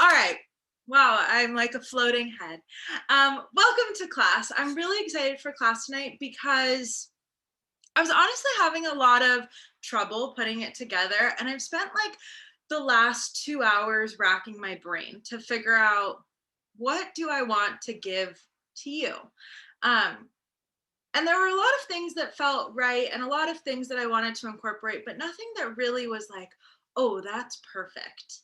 All right. Wow, I'm like a floating head. Welcome to class. I'm really excited for class tonight because I was honestly having a lot of trouble putting it together, and I've spent like the last 2 hours racking my brain to figure out what do I want to give to you. Um, and there were a lot of things that felt right and a lot of things that I wanted to incorporate, but nothing that really was like, oh, that's perfect.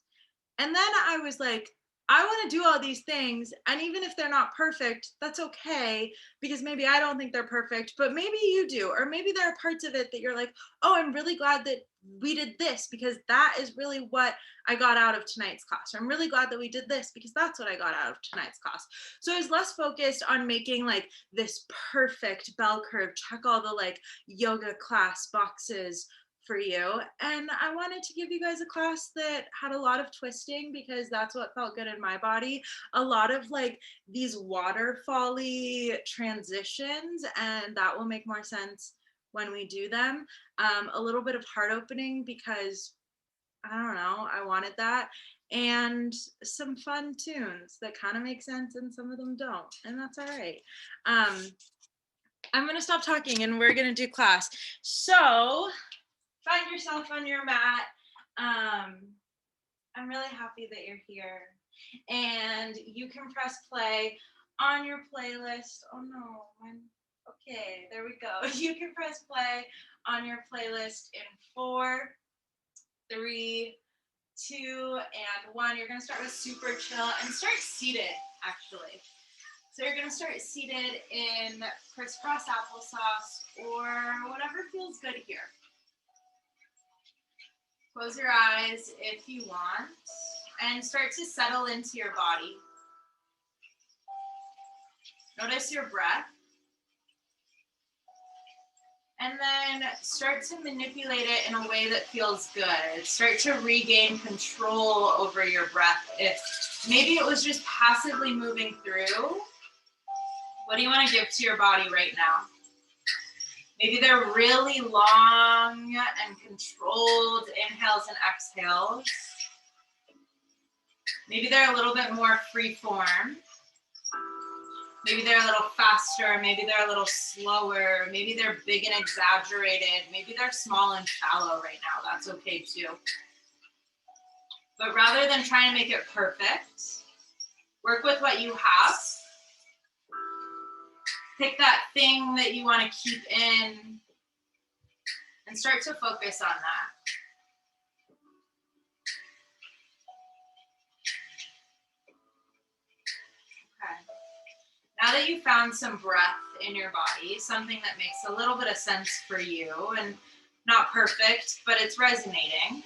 And then I was like, I want to do all these things. And even if they're not perfect, that's okay, because maybe I don't think they're perfect, but maybe you do. Or maybe there are parts of it that you're like, oh, I'm really glad that we did this because that is really what I got out of tonight's class. Or I'm really glad that we did this because that's what I got out of tonight's class. So I was less focused on making like this perfect bell curve, check all the like yoga class boxes for you. And I wanted to give you guys a class that had a lot of twisting because that's what felt good in my body. A lot of like these waterfall-y transitions, and that will make more sense when we do them. A little bit of heart opening because I don't know, I wanted that. And some fun tunes that kind of make sense and some of them don't, and that's all right. I'm gonna stop talking and we're gonna do class. So find yourself on your mat. I'm really happy that you're here. And you can press play on your playlist. Oh no, okay, there we go. You can press play on your playlist in 4, 3, 2, and 1. You're gonna start with super chill and start seated, actually. So you're gonna start seated in crisscross applesauce or whatever feels good here. Close your eyes if you want and start to settle into your body. Notice your breath. And then start to manipulate it in a way that feels good. Start to regain control over your breath. If maybe it was just passively moving through, what do you want to give to your body right now? Maybe they're really long and controlled inhales and exhales. Maybe they're a little bit more free form. Maybe they're a little faster. Maybe they're a little slower. Maybe they're big and exaggerated. Maybe they're small and shallow right now. That's okay too. But rather than trying to make it perfect, work with what you have. Pick that thing that you want to keep in and start to focus on that. Okay. Now that you've found some breath in your body, something that makes a little bit of sense for you and not perfect, but it's resonating,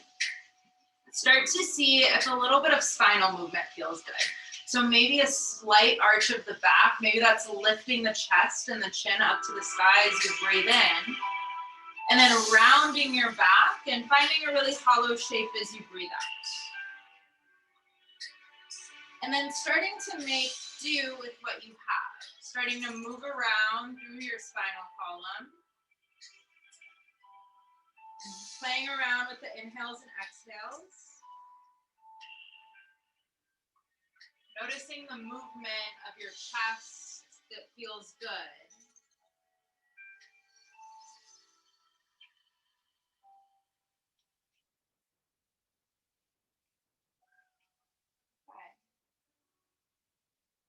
start to see if a little bit of spinal movement feels good. So maybe a slight arch of the back, maybe that's lifting the chest and the chin up to the sky as you breathe in, and then rounding your back and finding a really hollow shape as you breathe out. And then starting to make do with what you have, starting to move around through your spinal column, playing around with the inhales and exhales. Noticing the movement of your chest that feels good. Okay.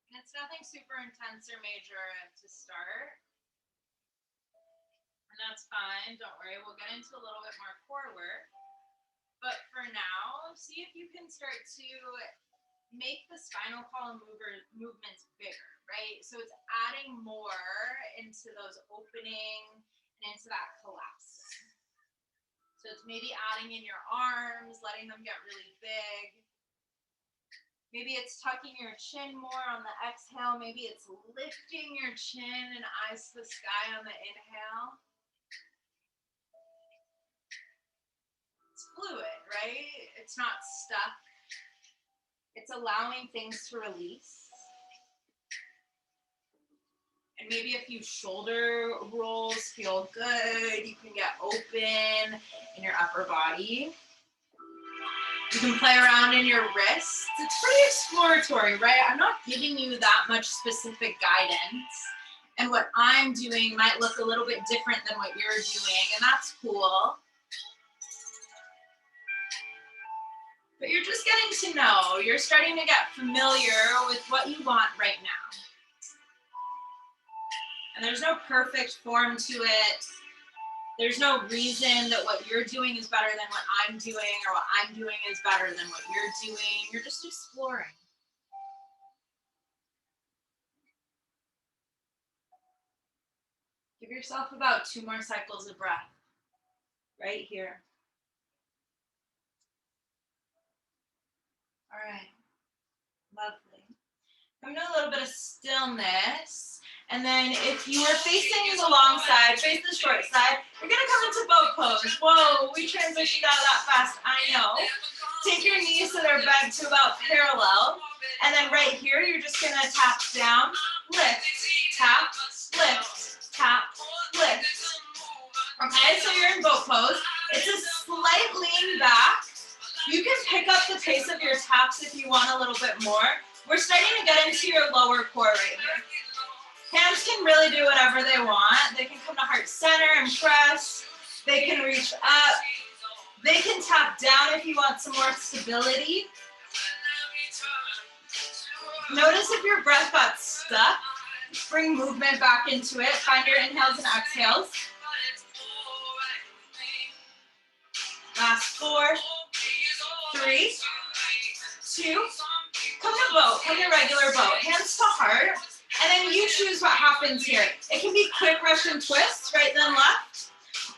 And it's nothing super intense or major to start. And that's fine, don't worry, we'll get into a little bit more core work. But for now, see if you can start to make the spinal column movements bigger, right? So it's adding more into those opening and into that collapsing. So it's maybe adding in your arms, letting them get really big. Maybe it's tucking your chin more on the exhale. Maybe it's lifting your chin and eyes to the sky on the inhale. It's fluid, right? It's not stuck. It's allowing things to release. And maybe a few shoulder rolls feel good. You can get open in your upper body. You can play around in your wrists it's pretty exploratory, right? I'm not giving you that much specific guidance. And what I'm doing might look a little bit different than what you're doing, and that's cool. But you're just getting to know. You're starting to get familiar with what you want right now. And there's no perfect form to it. There's no reason that what you're doing is better than what I'm doing, or what I'm doing is better than what you're doing. You're just exploring. Give yourself about 2 more cycles of breath right here. All right, lovely. Come to a little bit of stillness. And then if you are facing the long side, face the short side, you're gonna come into boat pose. Whoa, we transitioned out that fast, I know. Take your knees so they're bent to about parallel. And then right here, you're just gonna tap down, lift, tap, lift, tap, lift. Okay, so you're in boat pose. It's a slight lean back. You can pick up the pace of your taps if you want a little bit more. We're starting to get into your lower core right here. Hands can really do whatever they want. They can come to heart center and press. They can reach up. They can tap down if you want some more stability. Notice if your breath got stuck. Bring movement back into it. Find your inhales and exhales. Last 4, 3, 2, come to boat, come to regular boat, hands to heart, and then you choose what happens here. It can be quick Russian twists, right then left,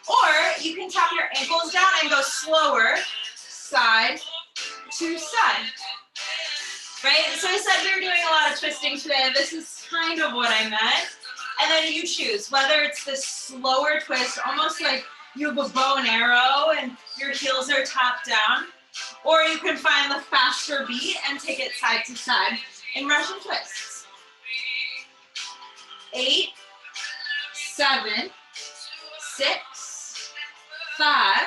or you can tap your ankles down and go slower, side to side. Right, so I said we were doing a lot of twisting today. This is kind of what I meant. And then you choose, whether it's this slower twist, almost like you have a bow and arrow and your heels are tapped down, or you can find the faster beat and take it side to side in Russian twists. 8, 7, 6, 5,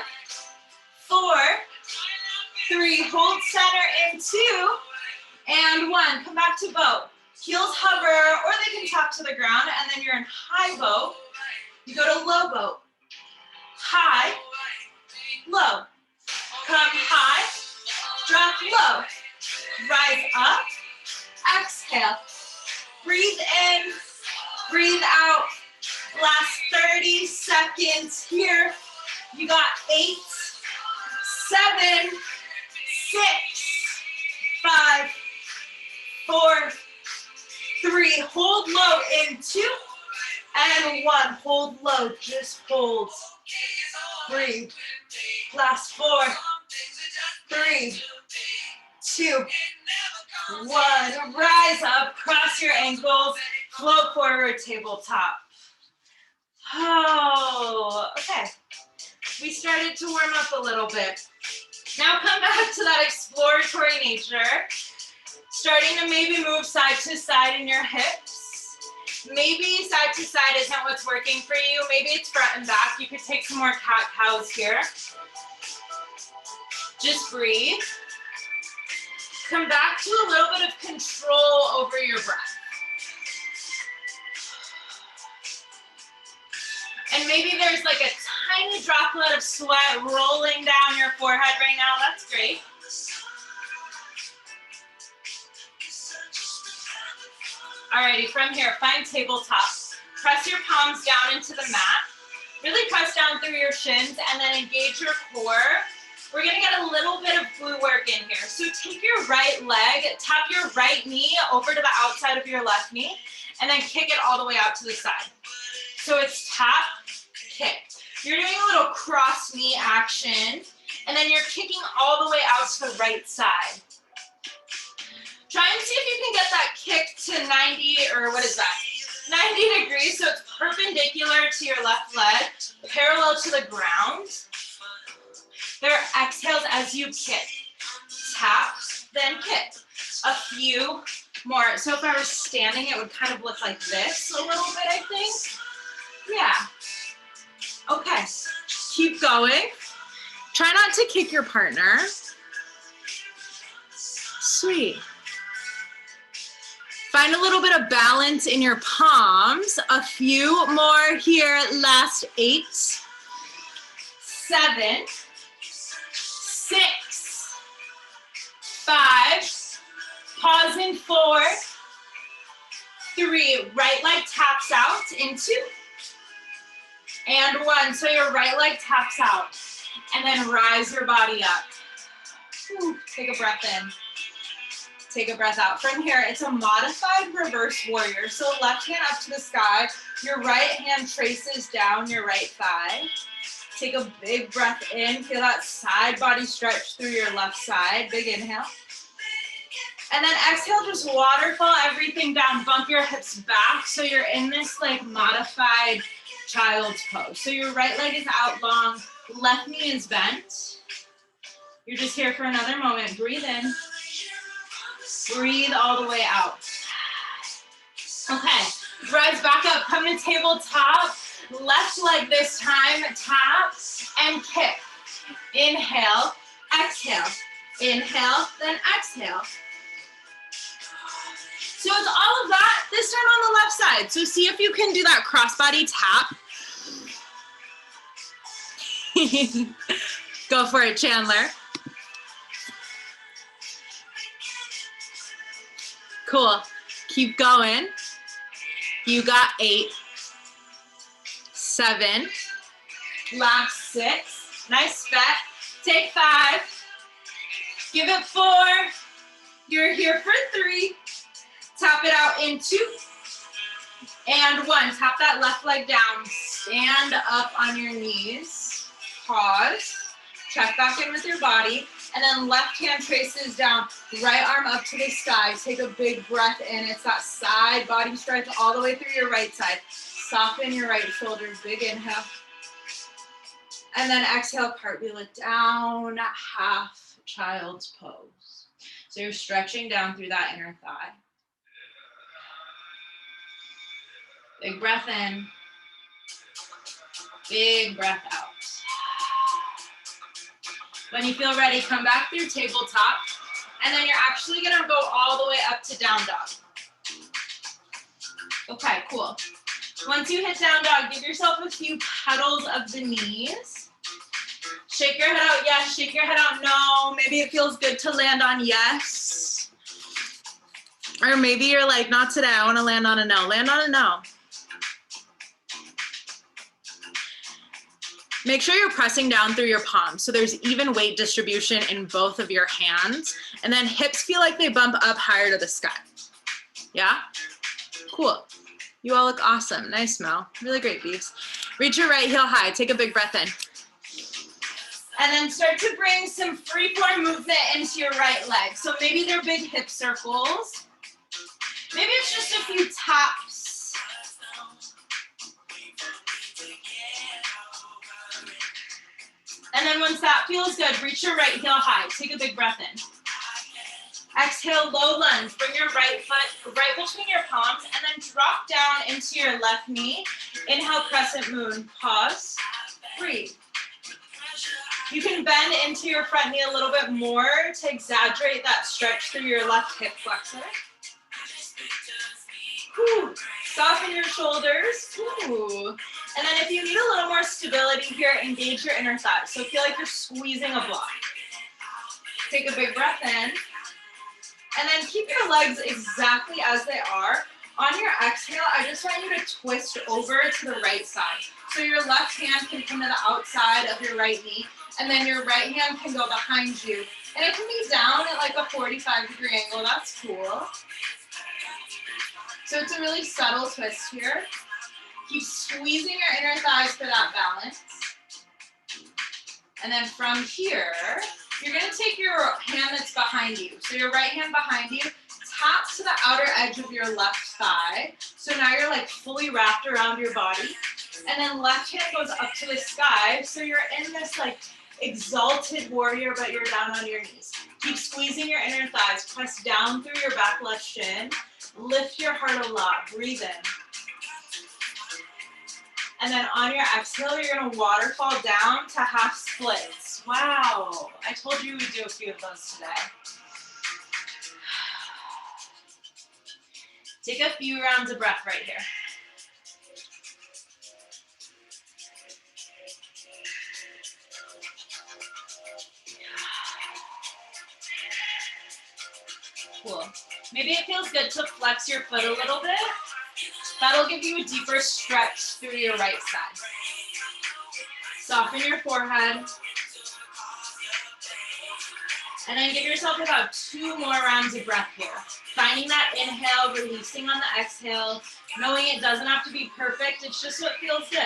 4, 3, hold center in 2, and 1. Come back to boat. Heels hover, or they can tap to the ground, and then you're in high boat. You go to low boat. High, low. Come high, drop low. Rise up, exhale. Breathe in, breathe out. Last 30 seconds here. You got 8, 7, 6, 5, 4, 3. Hold low in 2 and 1. Hold low, just hold. Breathe. Last 4, 3, 2, 1. Rise up, cross your ankles, float forward, tabletop. Oh, okay. We started to warm up a little bit. Now come back to that exploratory nature. Starting to maybe move side to side in your hips. Maybe side to side isn't what's working for you. Maybe it's front and back. You could take some more cat-cows here. Just breathe. Come back to a little bit of control over your breath. And maybe there's like a tiny droplet of sweat rolling down your forehead right now. That's great. Alrighty, from here, find tabletop. Press your palms down into the mat. Really press down through your shins and then engage your core. We're gonna get a little bit of glute work in here. So take your right leg, tap your right knee over to the outside of your left knee, and then kick it all the way out to the side. So it's tap, kick. You're doing a little cross knee action, and then you're kicking all the way out to the right side. Try and see if you can get that kick to 90, or what is that? 90 degrees, so it's perpendicular to your left leg, parallel to the ground. There are exhales as you kick. Tap, then kick. A few more. So if I were standing, it would kind of look like this a little bit, I think. Yeah. Okay, keep going. Try not to kick your partner. Sweet. Find a little bit of balance in your palms. A few more here. Last 8, 7, 6, 5. Pause in 4, 3. Right leg taps out in 2. And 1. So your right leg taps out. And then rise your body up. Whew. Take a breath in. Take a breath out. From here, it's a modified reverse warrior. So left hand up to the sky. Your right hand traces down your right thigh. Take a big breath in. Feel that side body stretch through your left side. Big inhale. And then exhale, just waterfall everything down. Bump your hips back. So you're in this like modified child's pose. So your right leg is out long. Left knee is bent. You're just here for another moment. Breathe in. Breathe all the way out. Okay, rise back up, come to tabletop. Left leg this time, tap and kick. Inhale, exhale. Inhale, then exhale. So it's all of that, this time on the left side. So see if you can do that crossbody tap. Go for it, Chandler. Cool. Keep going. You got 8, 7. Last 6. Nice stretch. Take 5. Give it 4. You're here for 3. Tap it out in 2. And 1. Tap that left leg down. Stand up on your knees. Pause. Check back in with your body. And then left hand traces down, right arm up to the sky. Take a big breath in. It's that side body stretch all the way through your right side. Soften your right shoulder, big inhale. And then exhale, cartwheel it down, half child's pose. So you're stretching down through that inner thigh. Big breath in, big breath out. When you feel ready, come back through tabletop, and then you're actually gonna go all the way up to down dog. Okay, cool. Once you hit down dog, give yourself a few petals of the knees. Shake your head out, yes. Shake your head out, no. Maybe it feels good to land on yes. Or maybe you're like, not today, I wanna land on a no. Land on a no. Make sure you're pressing down through your palms so there's even weight distribution in both of your hands. And then hips feel like they bump up higher to the sky. Yeah? Cool. You all look awesome. Nice, Mel. Really great, beefs. Reach your right heel high. Take a big breath in. And then start to bring some freeform movement into your right leg. So maybe they're big hip circles. Maybe it's just a few taps. And then once that feels good, reach your right heel high. Take a big breath in. Exhale, low lunge. Bring your right foot right between your palms and then drop down into your left knee. Inhale, crescent moon. Pause. Breathe. You can bend into your front knee a little bit more to exaggerate that stretch through your left hip flexor. Whew. Soften your shoulders. Ooh. And then if you need a little more stability here, engage your inner thighs. So feel like you're squeezing a block. Take a big breath in. And then keep your legs exactly as they are. On your exhale, I just want you to twist over to the right side. So your left hand can come to the outside of your right knee, and then your right hand can go behind you. And it can be down at like a 45-degree angle. That's cool. So it's a really subtle twist here. Keep squeezing your inner thighs for that balance. And then from here, you're gonna take your hand that's behind you. So your right hand behind you, tap to the outer edge of your left thigh. So now you're like fully wrapped around your body. And then left hand goes up to the sky. So you're in this like exalted warrior, but you're down on your knees. Keep squeezing your inner thighs. Press down through your back left shin. Lift your heart a lot. Breathe in. And then on your exhale, you're gonna waterfall down to half splits. Wow, I told you we'd do a few of those today. Take a few rounds of breath right here. Cool. Maybe it feels good to flex your foot a little bit. That'll give you a deeper stretch through your right side. Soften your forehead. And then give yourself about 2 more rounds of breath here. Finding that inhale, releasing on the exhale, knowing it doesn't have to be perfect, it's just what feels good.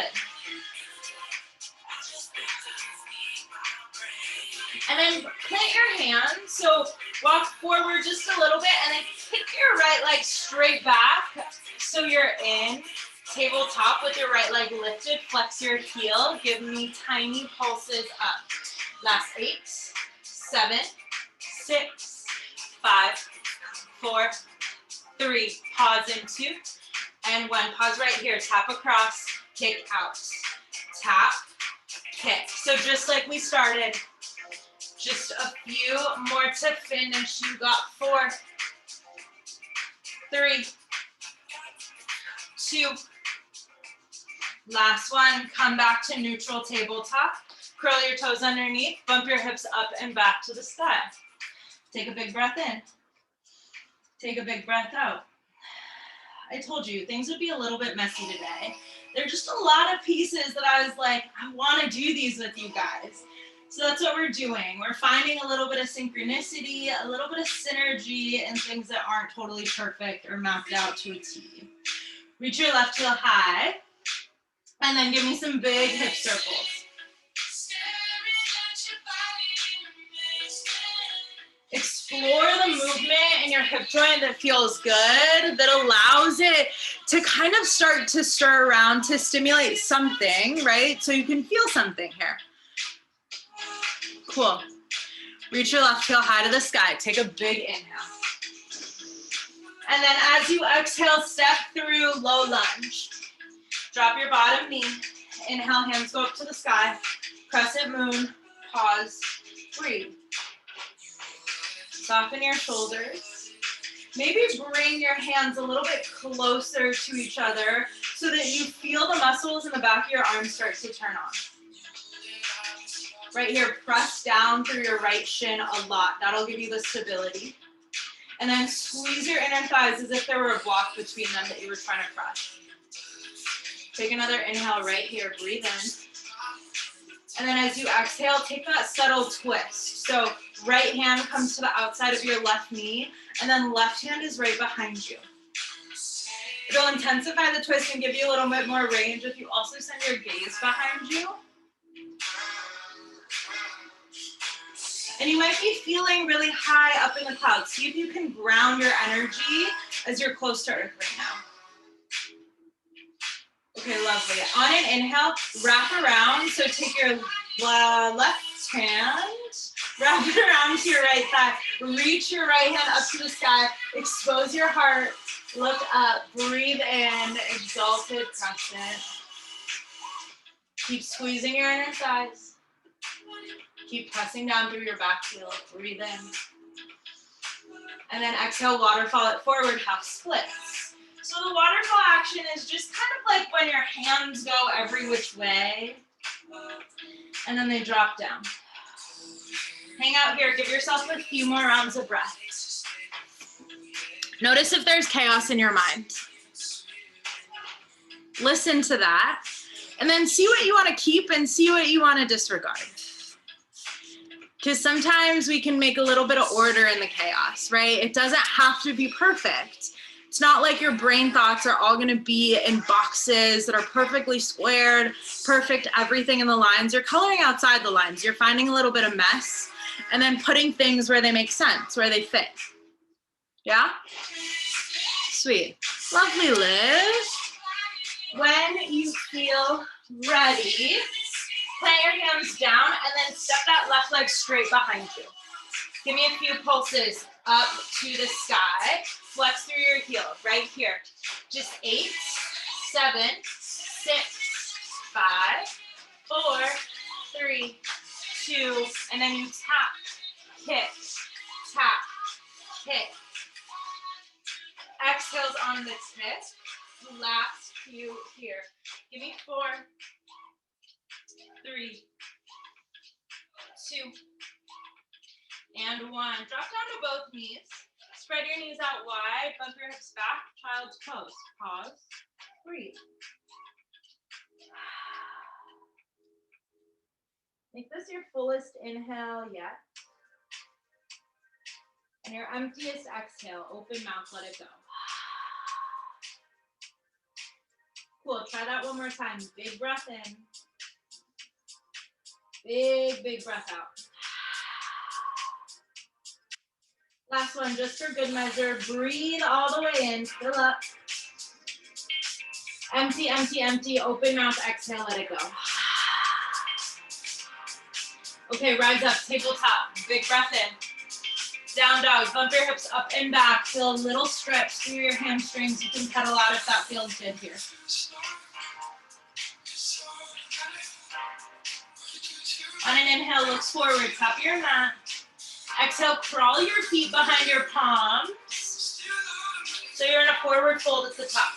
And then plant your hands, so walk forward just a little bit and then kick your right leg straight back. So you're in tabletop with your right leg lifted, flex your heel, give me tiny pulses up. Last 8, 7, 6, 5, 4, 3, pause in 2, and 1. Pause right here, tap across, kick out, tap, kick. So just like we started, just a few more to finish. You got 4, 3, 2, last one. Come back to neutral tabletop. Curl your toes underneath, bump your hips up and back to the sky. Take a big breath in. Take a big breath out. I told you, things would be a little bit messy today. There are just a lot of pieces that I was like, I want to do these with you guys. So that's what we're doing. We're finding a little bit of synchronicity, a little bit of synergy, and things that aren't totally perfect or mapped out to a T. Reach your left heel high, and then give me some big hip circles. Explore the movement in your hip joint that feels good, that allows it to kind of start to stir around to stimulate something, right? So you can feel something here. Cool. Reach your left heel high to the sky. Take a big inhale. And then as you exhale, step through low lunge. Drop your bottom knee. Inhale, hands go up to the sky. Crescent moon, pause, breathe. Soften your shoulders. Maybe bring your hands a little bit closer to each other so that you feel the muscles in the back of your arms start to turn on. Right here, press down through your right shin a lot. That'll give you the stability. And then squeeze your inner thighs as if there were a block between them that you were trying to crush. Take another inhale right here, breathe in. And then as you exhale, take that subtle twist. So right hand comes to the outside of your left knee, and then left hand is right behind you. It'll intensify the twist and give you a little bit more range if you also send your gaze behind you. And you might be feeling really high up in the clouds. See if you can ground your energy as you're close to earth right now. Okay, lovely. On an inhale, wrap around. So take your left hand, wrap it around to your right thigh. Reach your right hand up to the sky. Expose your heart. Look up. Breathe in. Exalted Crescent. Keep squeezing your inner thighs. Keep pressing down through your back heel. Breathe in. And then exhale, waterfall it forward, half splits. So the waterfall action is just kind of like when your hands go every which way, and then they drop down. Hang out here, give yourself a few more rounds of breath. Notice if there's chaos in your mind. Listen to that, and then see what you want to keep and see what you want to disregard. Because sometimes we can make a little bit of order in the chaos, right? It doesn't have to be perfect. It's not like your brain thoughts are all gonna be in boxes that are perfectly squared, perfect everything in the lines. You're coloring outside the lines. You're finding a little bit of mess and then putting things where they make sense, where they fit. Yeah? Sweet. Lovely, Liz. When you feel ready, plant your hands down and then step that left leg straight behind you. Give me a few pulses up to the sky. Flex through your heel right here. Just 8, 7, 6, 5, 4, 3, 2, and then you tap, kick, Exhales on the tip. Last few here. Give me 4, 3, 2, and 1. Drop down to both knees. Spread your knees out wide. Bump your hips back. Child's pose. Pause. Breathe. Make this your fullest inhale yet. And your emptiest exhale. Open mouth, let it go. Cool, try that one more time. Big breath in. Big breath out. Last one, just for good measure. Breathe all the way in, fill up. Empty, empty, empty. Open mouth, exhale, let it go. Okay, rise up, tabletop. Big breath in. Down dog, bump your hips up and back. Feel a little stretch through your hamstrings. You can pedal out if that feels good here. On an inhale, look forward, top of your mat. Exhale, crawl your feet behind your palms. So you're in a forward fold at the top.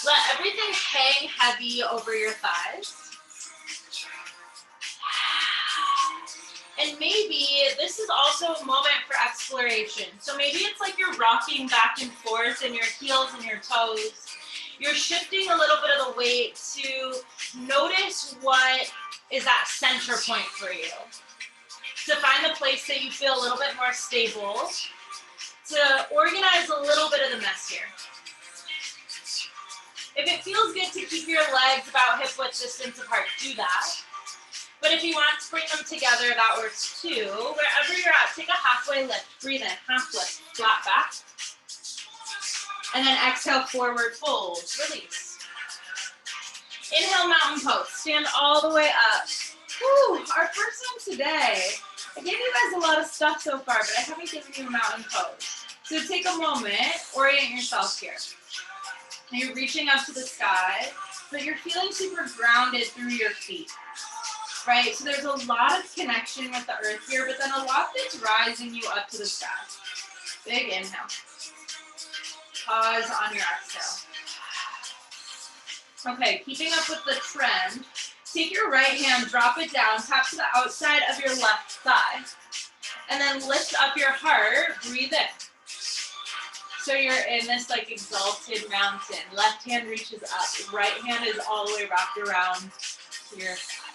Let everything hang heavy over your thighs. And maybe this is also a moment for exploration. So maybe it's like you're rocking back and forth in your heels and your toes. You're shifting a little bit of the weight to notice what is that center point for you. To find the place that you feel a little bit more stable. To organize a little bit of the mess here. If it feels good to keep your legs about hip width distance apart, do that. But if you want to bring them together, that works too. Wherever you're at, take a halfway lift. Breathe in, half lift, flat back. And then exhale, forward fold, release. Inhale, mountain pose. Stand all the way up. Whew, our first one today. I gave you guys a lot of stuff so far, but I haven't given you a mountain pose. So take a moment, orient yourself here. Now you're reaching up to the sky, but you're feeling super grounded through your feet. Right, so there's a lot of connection with the earth here, but then a lot that's rising you up to the sky. Big inhale. Pause on your exhale. Okay, keeping up with the trend, take your right hand, drop it down, tap to the outside of your left thigh, and then lift up your heart, breathe in. So you're in this like exalted mountain. Left hand reaches up, right hand is all the way wrapped around your thigh.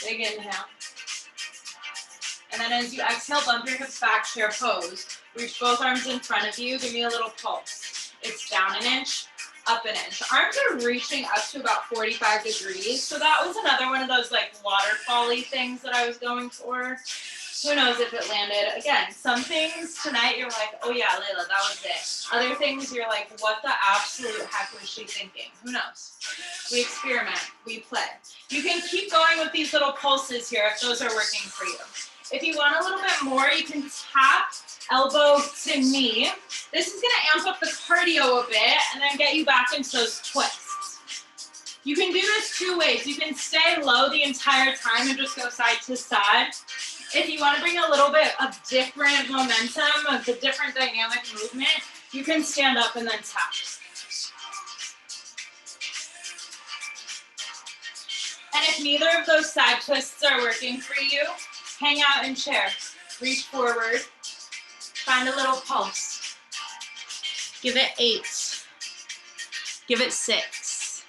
Big inhale. And then as you exhale, bump your hips back, chair pose. Reach both arms in front of you. Give me a little pulse. It's down an inch, up an inch. Arms are reaching up to about 45 degrees. So that was another one of those like waterfall-y things that I was going for. Who knows if it landed. Again, some things tonight you're like, oh yeah, Layla, that was it. Other things you're like, what the absolute heck was she thinking? Who knows? We experiment, we play. You can keep going with these little pulses here if those are working for you. If you want a little bit more, you can tap elbow to knee. This is gonna amp up the cardio a bit and then get you back into those twists. You can do this two ways. You can stay low the entire time and just go side to side. If you want to bring a little bit of different momentum, of the different dynamic movement, you can stand up and then tap. And if neither of those side twists are working for you, hang out in chair. Reach forward. Find a little pulse. Give it 8. Give it 6.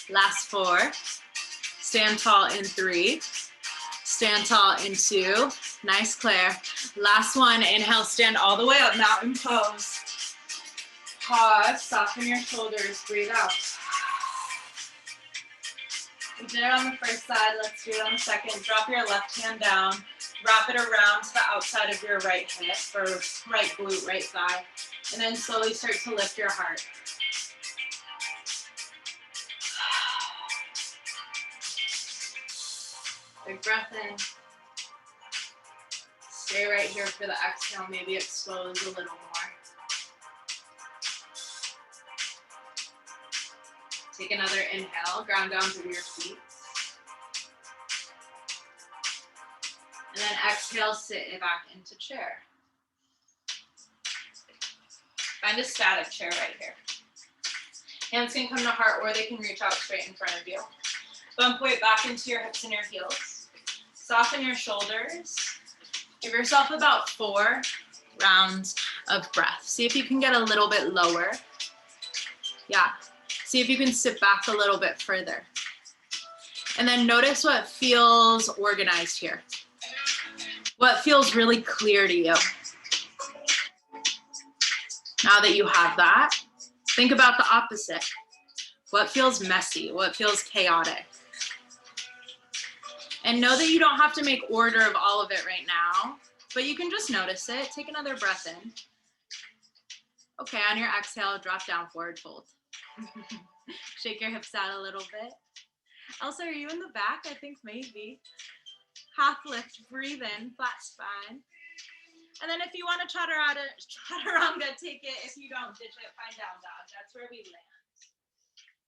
Last 4. Stand tall in 3. Stand tall in 2. Nice, Claire. Last one, inhale, stand all the way up, mountain pose. Pause, soften your shoulders, breathe out. We did it on the first side, let's do it on the second. Drop your left hand down, wrap it around to the outside of your right hip, or right glute, right thigh, and then slowly start to lift your heart. Big breath in. Stay right here for the exhale. Maybe expose a little more. Take another inhale. Ground down through your feet. And then exhale, sit it back into chair. Find a static chair right here. Hands can come to heart or they can reach out straight in front of you. Bump weight back into your hips and your heels. Soften your shoulders. Give yourself about 4 rounds of breath. See if you can get a little bit lower. Yeah. See if you can sit back a little bit further. And then notice what feels organized here. What feels really clear to you. Now that you have that, think about the opposite. What feels messy? What feels chaotic? And know that you don't have to make order of all of it right now, but you can just notice it. Take another breath in. Okay, on your exhale, drop down, forward fold. Shake your hips out a little bit. Elsa, are you in the back? I think maybe. Half lift, breathe in, flat spine. And then if you want to chaturanga, take it. If you don't, ditch it, find down dog. That's where we land.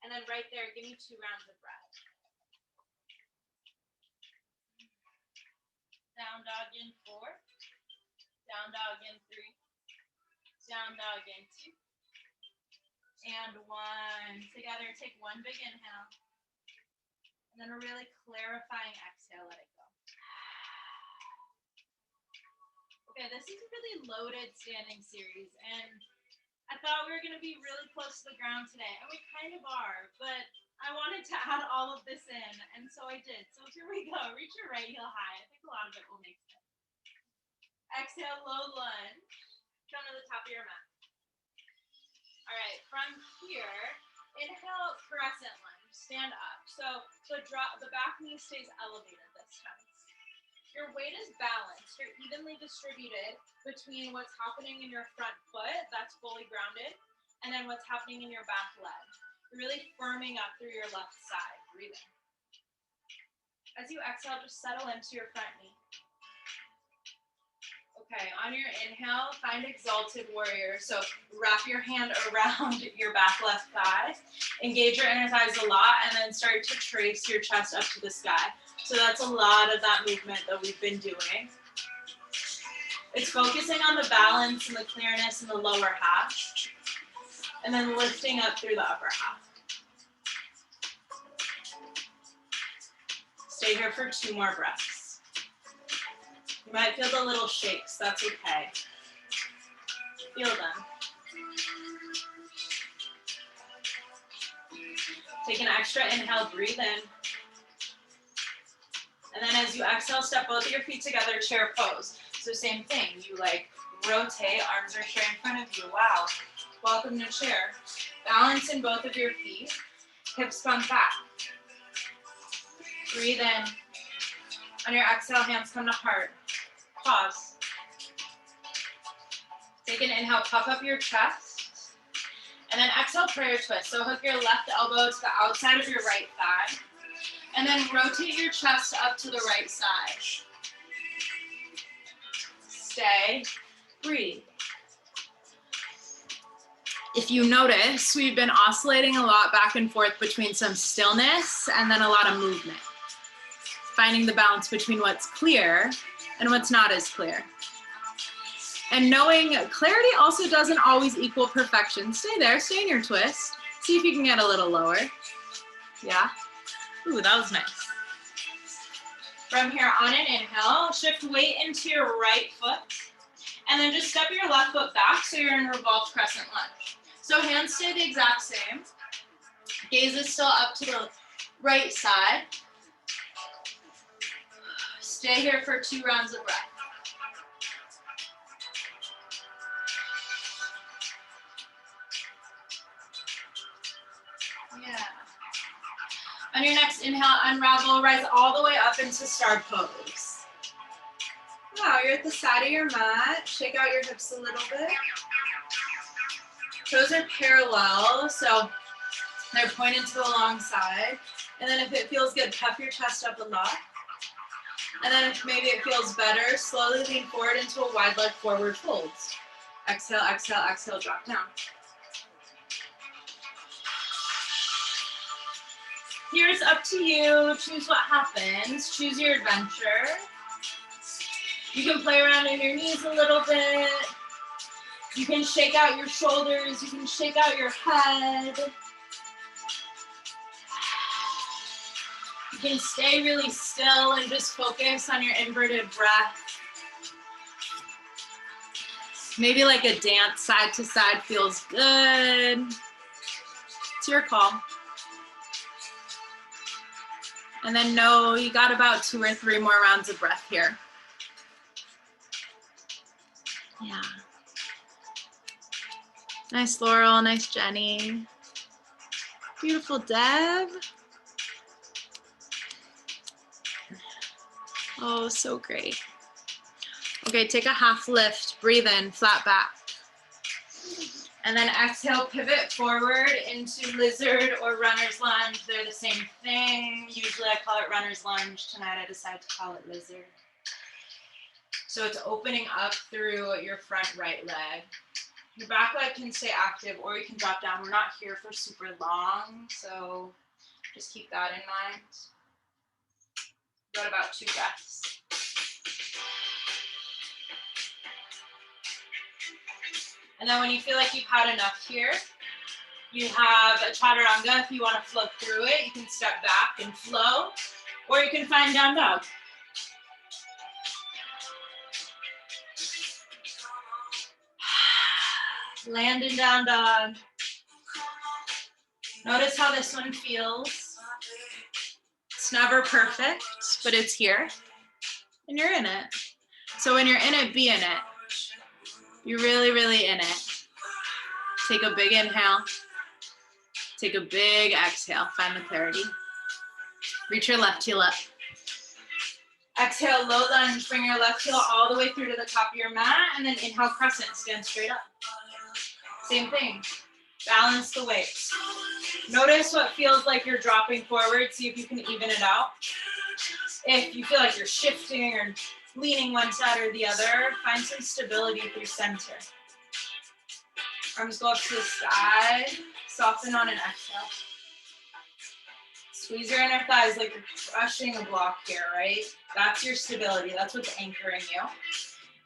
And then right there, give me 2 rounds of breath. Down dog in 4. Down dog in 3. Down dog in 2. And 1. Together, take 1 big inhale. And then a really clarifying exhale, let it go. Okay, this is a really loaded standing series, and I thought we were going to be really close to the ground today, and we kind of are, but I wanted to add all of this in, and so I did. So here we go. Reach your right heel high. I think a lot of it will make sense. Exhale, low lunge. Come to the top of your mat. All right, from here, inhale, crescent lunge. Stand up. So the back knee stays elevated this time. Your weight is balanced. You're evenly distributed between what's happening in your front foot, that's fully grounded, and then what's happening in your back leg. You're really firming up through your left side. Breathing. As you exhale, just settle into your front knee. Okay, on your inhale, find Exalted Warrior. So wrap your hand around your back left thigh, engage your inner thighs a lot, and then start to trace your chest up to the sky. So that's a lot of that movement that we've been doing. It's focusing on the balance and the clearness in the lower half, and then lifting up through the upper half. Stay here for 2 more breaths. You might feel the little shakes, that's okay. Feel them. Take an extra inhale, breathe in. And then as you exhale, step both of your feet together, chair pose. So same thing, you rotate, arms are straight in front of you. Wow, welcome to chair. Balance in both of your feet, hips bump back. Breathe in. On your exhale, hands come to heart. Pause. Take an inhale, puff up your chest. And then exhale, prayer twist. So hook your left elbow to the outside of your right thigh. And then rotate your chest up to the right side. Stay, breathe. If you notice, we've been oscillating a lot back and forth between some stillness and then a lot of movement. Finding the balance between what's clear and what's not as clear. And knowing clarity also doesn't always equal perfection. Stay there, stay in your twist. See if you can get a little lower. Yeah. Ooh, that was nice. From here, on an inhale, shift weight into your right foot, and then just step your left foot back so you're in Revolved Crescent lunge. So hands stay the exact same. Gaze is still up to the right side. Stay here for 2 rounds of breath. Yeah. On your next inhale, unravel, rise all the way up into star pose. Wow, you're at the side of your mat. Shake out your hips a little bit. Toes are parallel, so they're pointed to the long side. And then if it feels good, puff your chest up a lot. And then if maybe it feels better, slowly lean forward into a wide leg forward fold. Exhale, exhale, exhale, drop down. Here's up to you. Choose what happens. Choose your adventure. You can play around in your knees a little bit. You can shake out your shoulders. You can shake out your head. You can stay really still and just focus on your inverted breath. Maybe like a dance side to side feels good. It's your call. And then know you got about 2 or 3 more rounds of breath here. Yeah. Nice Laurel, nice Jenny. Beautiful Deb. Oh, so great. Okay, take a half lift, breathe in, flat back. And then exhale, pivot forward into lizard or runner's lunge. They're the same thing. Usually I call it runner's lunge. Tonight I decided to call it lizard. So it's opening up through your front right leg. Your back leg can stay active or you can drop down. We're not here for super long, so just keep that in mind. Got about 2 breaths. And then when you feel like you've had enough here, you have a chaturanga. If you want to flow through it, you can step back and flow, or you can find down dog. Land in down dog. Notice how this one feels. It's never perfect, but it's here, and you're in it. So when you're in it, be in it. You're really, really in it. Take a big inhale. Take a big exhale. Find the clarity. Reach your left heel up. Exhale, low lunge. Bring your left heel all the way through to the top of your mat, and then inhale, crescent. Stand straight up. Same thing. Balance the weights. Notice what feels like you're dropping forward. See if you can even it out. If you feel like you're shifting or leaning one side or the other, find some stability through center. Arms go up to the side. Soften on an exhale. Squeeze your inner thighs like you're crushing a block here, right? That's your stability. That's what's anchoring you.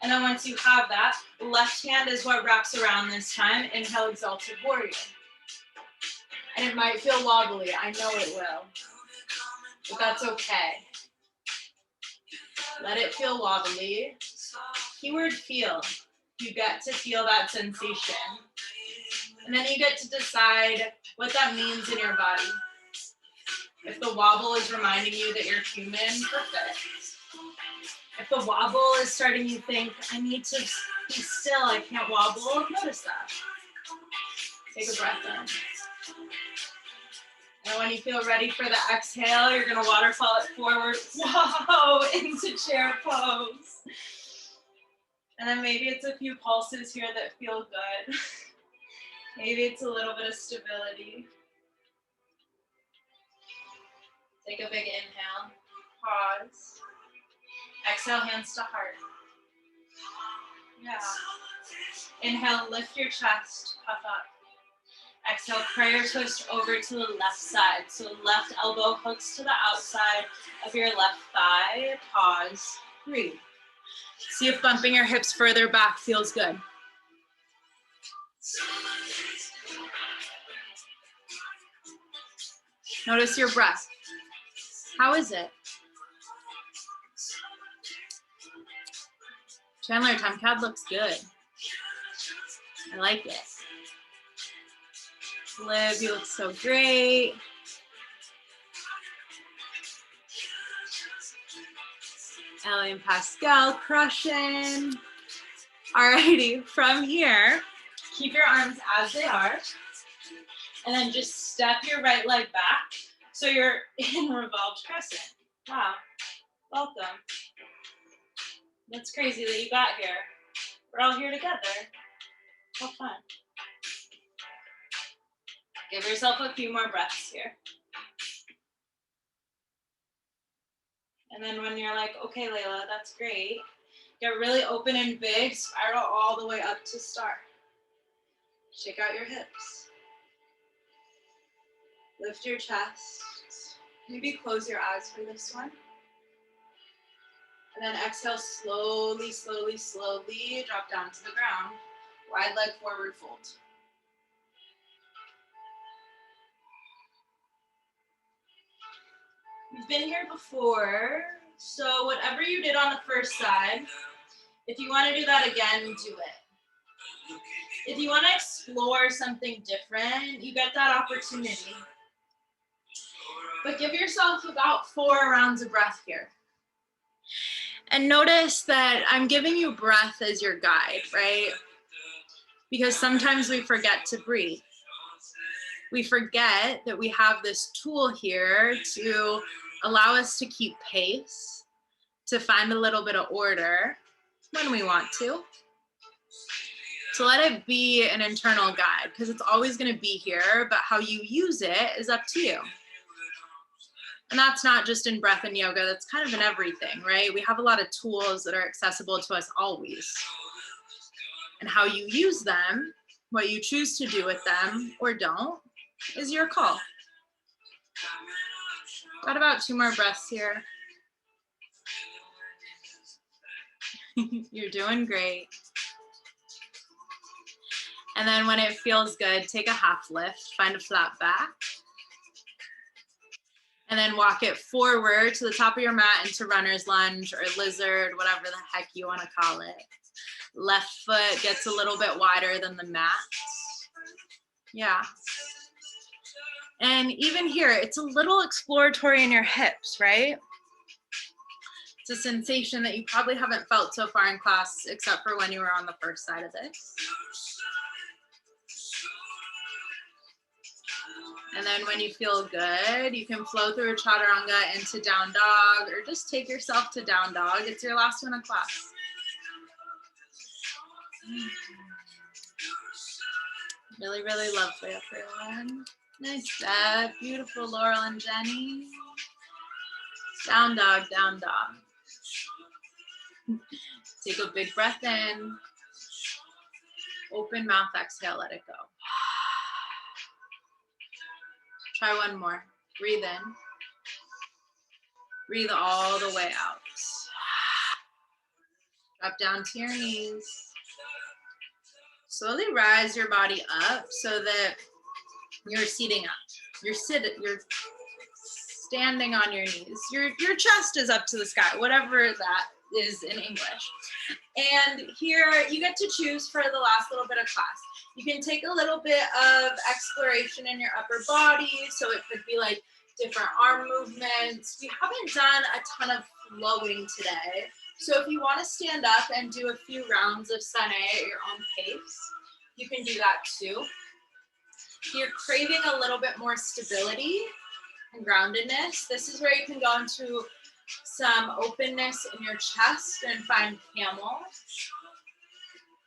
And then once you have that, left hand is what wraps around this time. Inhale, Exalted Warrior. And it might feel wobbly. I know it will. But that's okay. Let it feel wobbly. Keyword feel. You get to feel that sensation. And then you get to decide what that means in your body. If the wobble is reminding you that you're human, perfect. If the wobble is starting you think, I need to be still, I can't wobble, notice that. Take a breath in. And when you feel ready for the exhale, you're gonna waterfall it forward, whoa, into chair pose. And then maybe it's a few pulses here that feel good. Maybe it's a little bit of stability. Take a big inhale, pause. Exhale, hands to heart. Yeah. Inhale, lift your chest, puff up. Exhale, prayer twist over to the left side. So left elbow hooks to the outside of your left thigh. Pause, breathe. See if bumping your hips further back feels good. Notice your breath. How is it? Chandler, Tomcat looks good. I like it. Liv, you look so great. Ellie and Pascal crushing. Alrighty, from here, keep your arms as they are. And then just step your right leg back. So you're in Revolved Crescent. Wow, welcome. That's crazy that you got here. We're all here together. How fun. Give yourself a few more breaths here. And then when you're like, okay, Layla, that's great. Get really open and big, spiral all the way up to star. Shake out your hips. Lift your chest. Maybe close your eyes for this one. And then exhale, slowly, slowly, slowly drop down to the ground. Wide leg forward fold. We've been here before, so whatever you did on the first side, if you want to do that again, do it. If you want to explore something different, you get that opportunity. But give yourself about 4 rounds of breath here. And notice that I'm giving you breath as your guide, right? Because sometimes we forget to breathe. We forget that we have this tool here to allow us to keep pace, to find a little bit of order when we want to let it be an internal guide, because it's always going to be here, but how you use it is up to you. And that's not just in breath and yoga, that's kind of in everything, right? We have a lot of tools that are accessible to us always. And how you use them, what you choose to do with them or don't, is your call. Got about 2 more breaths here. You're doing great. And then when it feels good, take a half lift, find a flat back. And then walk it forward to the top of your mat into runner's lunge or lizard, whatever the heck you want to call it. Left foot gets a little bit wider than the mat. Yeah. And even here, it's a little exploratory in your hips, right? It's a sensation that you probably haven't felt so far in class, except for when you were on the first side of this. And then when you feel good, you can flow through a chaturanga into down dog, or just take yourself to down dog. It's your last one of class. Really, really lovely, everyone. Nice job. Beautiful, Laurel and Jenny. Down dog, down dog. Take a big breath in. Open mouth, exhale, let it go. Try one more. Breathe in. Breathe all the way out. Drop down to your knees. Slowly rise your body up so that you're seating up. You're standing on your knees. Your chest is up to the sky, whatever that is in English. And here you get to choose for the last little bit of class. You can take a little bit of exploration in your upper body. So it could be like different arm movements. We haven't done a ton of flowing today. So if you want to stand up and do a few rounds of Sane at your own pace, you can do that too. If you're craving a little bit more stability and groundedness, this is where you can go into some openness in your chest and find camel.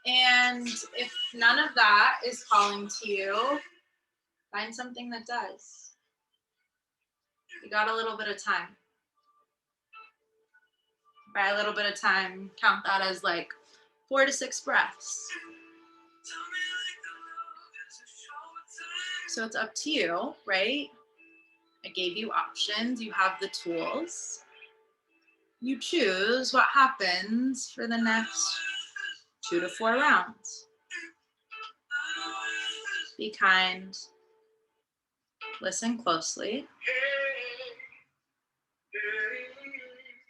And if none of that is calling to you, find something that does. You got a little bit of time. By a little bit of time, count that as like 4 to 6 breaths. So it's up to you, right? I gave you options. You have the tools. You choose what happens for the next 2 to 4 rounds. Be kind. Listen closely.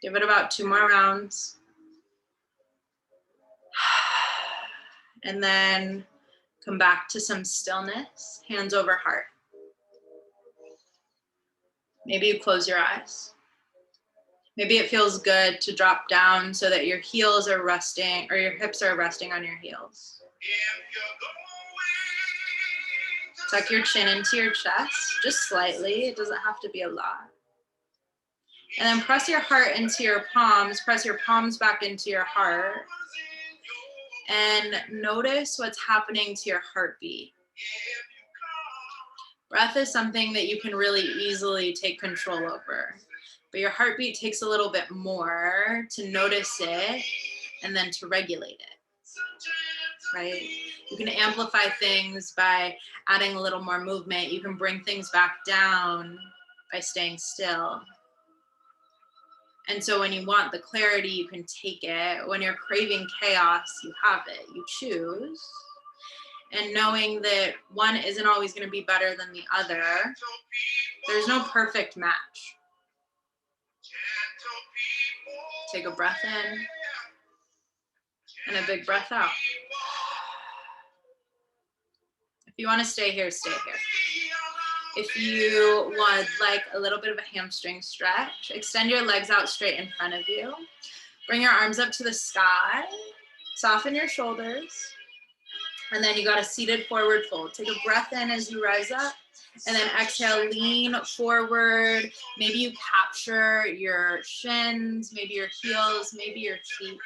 Give it about 2 more rounds. And then come back to some stillness, hands over heart. Maybe you close your eyes. Maybe it feels good to drop down so that your heels are resting, or your hips are resting on your heels. Tuck your chin into your chest, just slightly. It doesn't have to be a lot. And then press your heart into your palms. Press your palms back into your heart. And notice what's happening to your heartbeat. Breath is something that you can really easily take control over. But your heartbeat takes a little bit more to notice it and then to regulate it, right? You can amplify things by adding a little more movement. You can bring things back down by staying still. And so when you want the clarity, you can take it. When you're craving chaos, you have it, you choose. And knowing that one isn't always going to be better than the other, there's no perfect match. Take a breath in and a big breath out. If you want to stay here, stay here. If you would like a little bit of a hamstring stretch, extend your legs out straight in front of you. Bring your arms up to the sky. Soften your shoulders. And then you got a seated forward fold. Take a breath in as you rise up. And then exhale, lean forward. Maybe you capture your shins, maybe your heels, maybe your feet.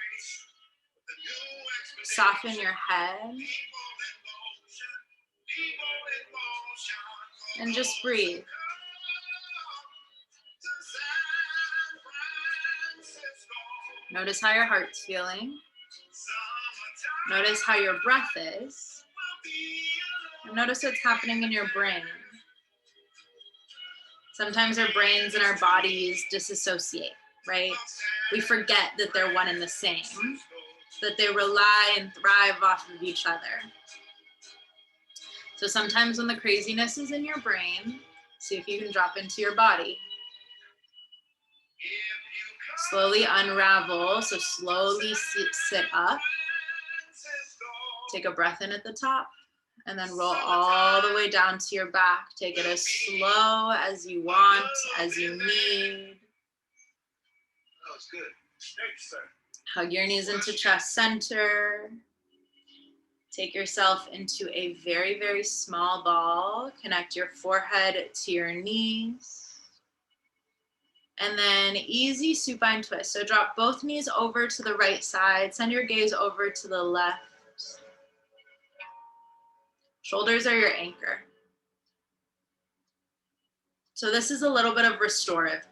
Soften your head. And just breathe. Notice how your heart's feeling. Notice how your breath is. And notice what's happening in your brain. Sometimes our brains and our bodies disassociate, right? We forget that they're one and the same, that they rely and thrive off of each other. So sometimes when the craziness is in your brain, see if you can drop into your body. Slowly unravel, so slowly sit up. Take a breath in at the top, and then roll all the way down to your back. Take it as slow as you want, as you need. That was good. Thank you, sir. Hug your knees into chest center. Take yourself into a very, very small ball. Connect your forehead to your knees. And then easy supine twist. So drop both knees over to the right side. Send your gaze over to the left. Shoulders are your anchor. So this is a little bit of restorative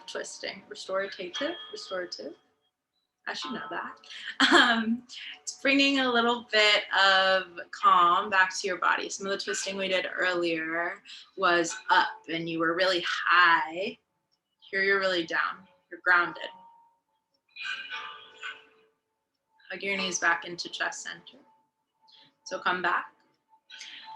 twisting. I should know that. It's bringing a little bit of calm back to your body. Some of the twisting we did earlier was up and you were really high. Here you're really down. You're grounded. Hug your knees back into chest center. So come back.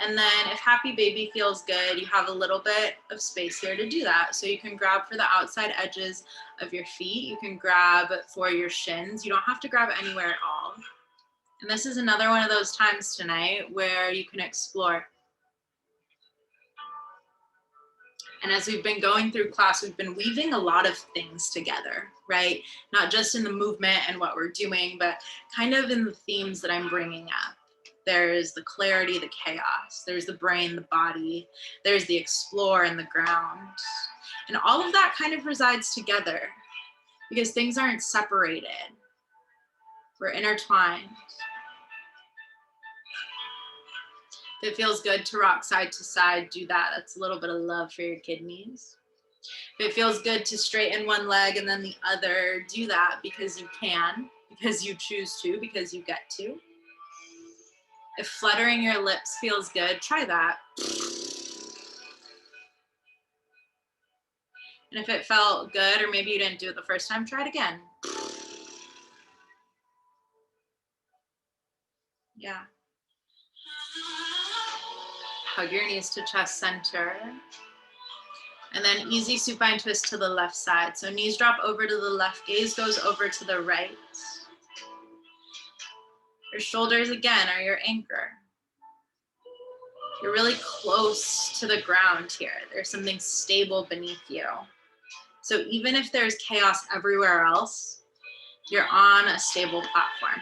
And then if happy baby feels good, you have a little bit of space here to do that. So you can grab for the outside edges of your feet. You can grab for your shins. You don't have to grab anywhere at all. And this is another one of those times tonight where you can explore. And as we've been going through class, we've been weaving a lot of things together, right? Not just in the movement and what we're doing, but kind of in the themes that I'm bringing up. There's the clarity, the chaos. There's the brain, the body. There's the explore and the ground. And all of that kind of resides together because things aren't separated. We're intertwined. If it feels good to rock side to side, do that. That's a little bit of love for your kidneys. If it feels good to straighten one leg and then the other, do that because you can, because you choose to, because you get to. If fluttering your lips feels good, try that. And if it felt good, or maybe you didn't do it the first time, try it again. Yeah. Hug your knees to chest center. And then easy supine twist to the left side. So knees drop over to the left, gaze goes over to the right. Your shoulders again are your anchor. You're really close to the ground here. There's something stable beneath you. So even if there's chaos everywhere else, you're on a stable platform.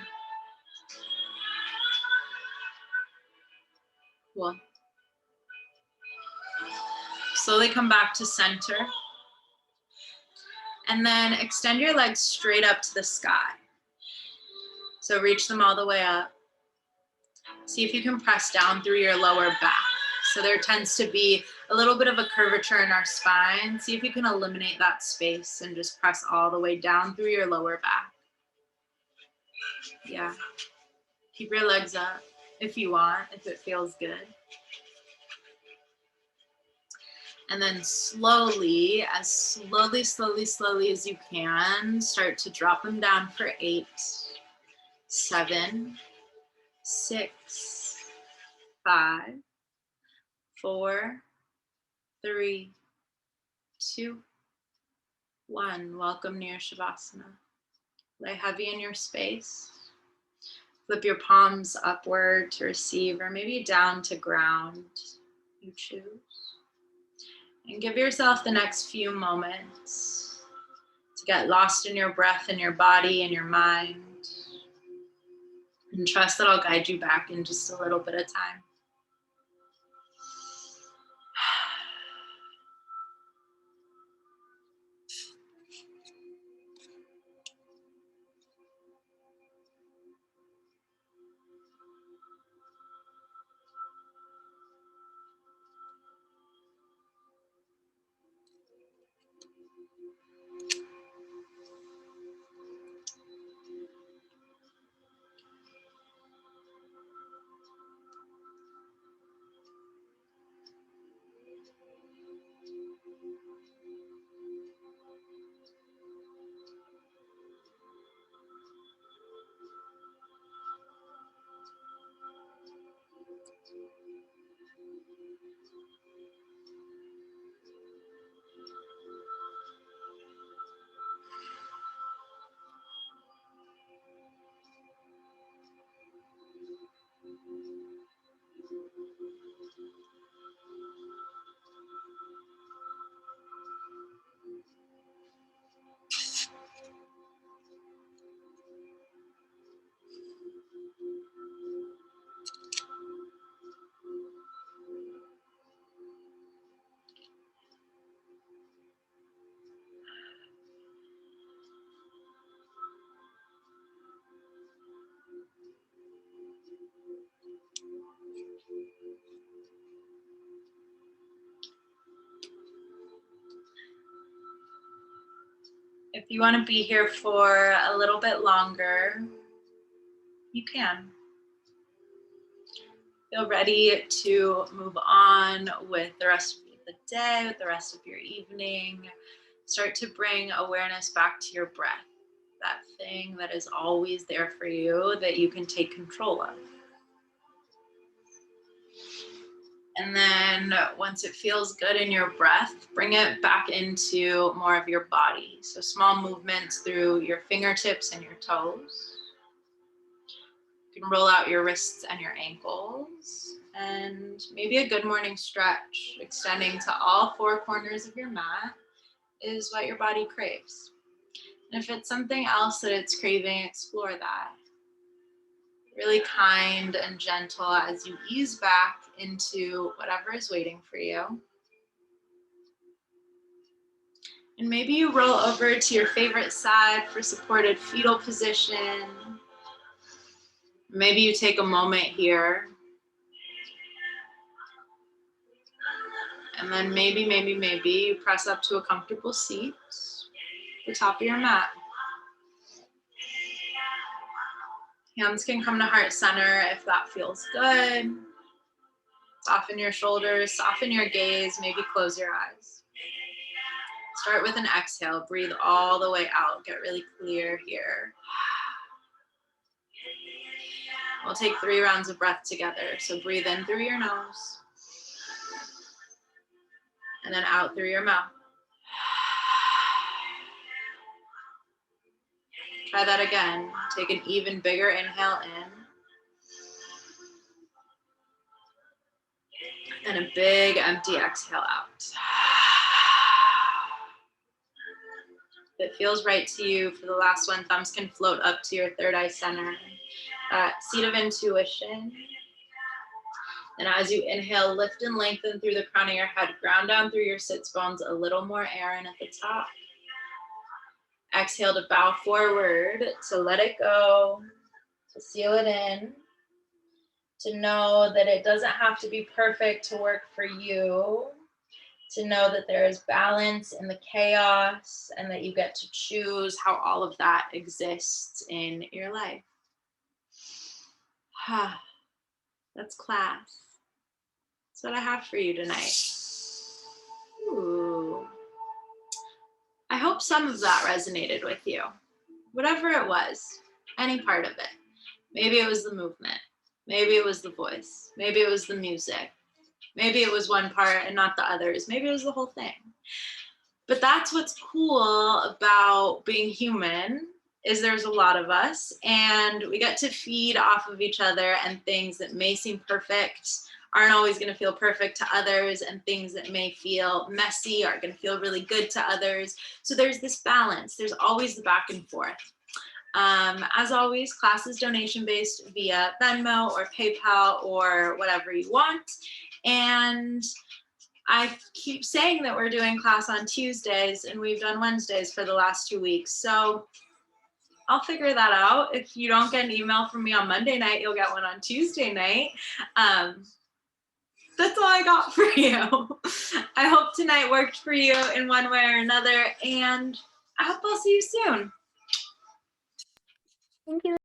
Cool. Slowly come back to center. And then extend your legs straight up to the sky. So reach them all the way up. See if you can press down through your lower back. So there tends to be a little bit of a curvature in our spine. See if you can eliminate that space and just press all the way down through your lower back. Yeah. Keep your legs up if you want, if it feels good. And then slowly as you can, start to drop them down for 8, 7, 6, 5, 4, 3, 2, 1. Welcome to your Savasana. Lay heavy in your space. Flip your palms upward to receive, or maybe down to ground. You choose. And give yourself the next few moments to get lost in your breath and your body and your mind. And trust that I'll guide you back in just a little bit of time. If you want to be here for a little bit longer, you can. Feel ready to move on with the rest of the day, with the rest of your evening. Start to bring awareness back to your breath, that thing that is always there for you that you can take control of. And then once it feels good in your breath, bring it back into more of your body. So small movements through your fingertips and your toes. You can roll out your wrists and your ankles. And maybe a good morning stretch, extending to all 4 corners of your mat, is what your body craves. And if it's something else that it's craving, explore that. Really kind and gentle as you ease back into whatever is waiting for you. And maybe you roll over to your favorite side for supported fetal position. Maybe you take a moment here. And then maybe you press up to a comfortable seat, the top of your mat. Hands can come to heart center if that feels good. Soften your shoulders, soften your gaze, maybe close your eyes. Start with an exhale, breathe all the way out, get really clear here. We'll take 3 rounds of breath together. So breathe in through your nose, and then out through your mouth. Try that again. Take an even bigger inhale in. And a big empty exhale out. If it feels right to you, for the last one, thumbs can float up to your third eye center. Seat of intuition. And as you inhale, lift and lengthen through the crown of your head. Ground down through your sits bones, a little more air in at the top. Exhale to bow forward, to let it go, to seal it in, to know that it doesn't have to be perfect to work for you, to know that there is balance in the chaos and that you get to choose how all of that exists in your life. That's class. That's what I have for you tonight. I hope some of that resonated with you. Whatever it was, any part of it. Maybe it was the movement. Maybe it was the voice. Maybe it was the music. Maybe it was one part and not the others. Maybe it was the whole thing. But that's what's cool about being human, is there's a lot of us and we get to feed off of each other, and things that may seem perfect aren't always going to feel perfect to others, and things that may feel messy are going to feel really good to others. So there's this balance. There's always the back and forth. As always, class is donation-based via Venmo or PayPal or whatever you want. And I keep saying that we're doing class on Tuesdays, and we've done Wednesdays for the last 2 weeks. So I'll figure that out. If you don't get an email from me on Monday night, you'll get one on Tuesday night. That's all I got for you. I hope tonight worked for you in one way or another, and I hope I'll see you soon. Thank you.